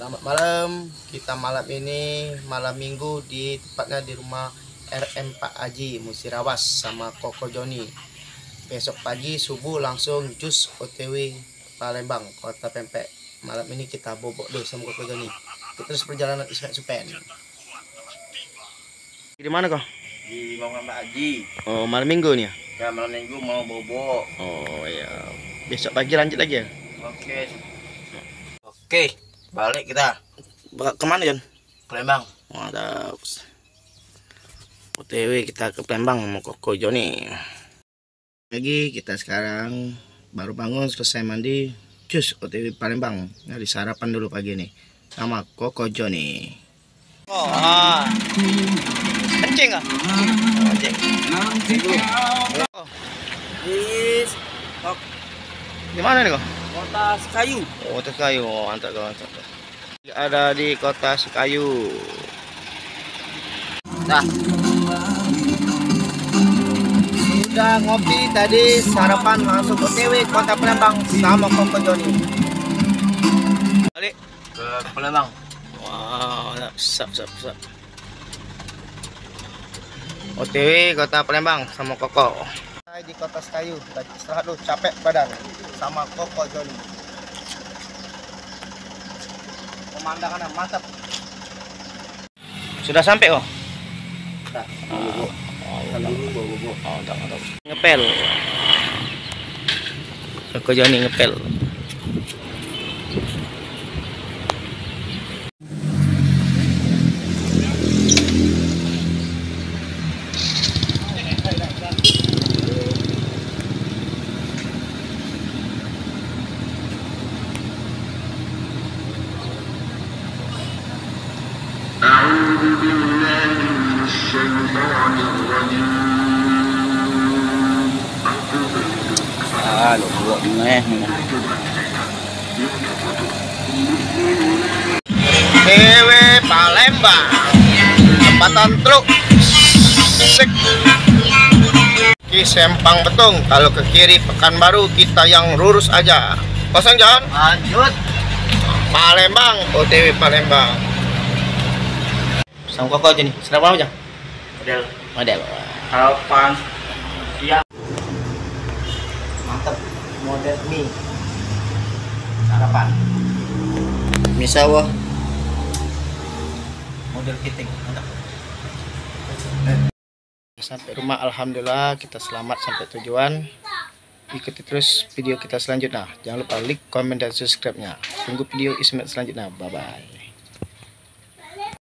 Selamat malam. Kita malam ini malam minggu tepatnya di rumah RM Pak Haji Musirawas sama Koko Joni. Besok pagi subuh langsung jus OTW Palembang Kota Pempek. Malam ini kita bobok dulu sama Koko Joni. Kita terus perjalanan Ismet Supen. Di mana kok? Di rumah Pak Haji. Oh, malam minggu nih ya? Ya, malam minggu mau bobok. Oh ya. Besok pagi lanjut lagi ya? Oke, balik kita. Kemana Jon? Palembang. Mantap. OTW kita ke Palembang sama Koko Joni. Pagi kita sekarang baru bangun, selesai mandi, cus OTW Palembang. Nah, sarapan dulu pagi nih sama Koko Joni. Kencing ah? Kencing. Oh. Di mana nih kok? Kota Sekayu. Oh, Kota Sekayu. Oh, mantap kok, mantap. Ada di Kota Sekayu. Nah, sudah ngopi tadi, sarapan langsung OTW Kota Palembang sama Koko Joni. Balik Ke Palembang. wow, sap. OTW Kota Palembang sama Koko. Di Kota Sekayu, tadi istirahat dulu, capek badan sama Koko Joni. Pemandangannya mantap. Sudah sampai kok? Nah, mantap. Ngepel. Koko Joni ngepel. buat TW Palembang, tempatan truk Ki Sempang Betung. Kalau ke kiri Pekanbaru, kita yang lurus aja. Kosong John. lanjut Palembang, OTW Palembang. Sama Koko aja nih. Sarapan apa aja? Model. harapan siang. Mantap. Model mie. Sarapan. Mie sawah. Model keting. Mantap. Sampai rumah, alhamdulillah kita selamat sampai tujuan. Ikuti terus video kita selanjutnya. Jangan lupa like, komen, dan subscribe-nya. Tunggu video Ismet selanjutnya. Bye bye.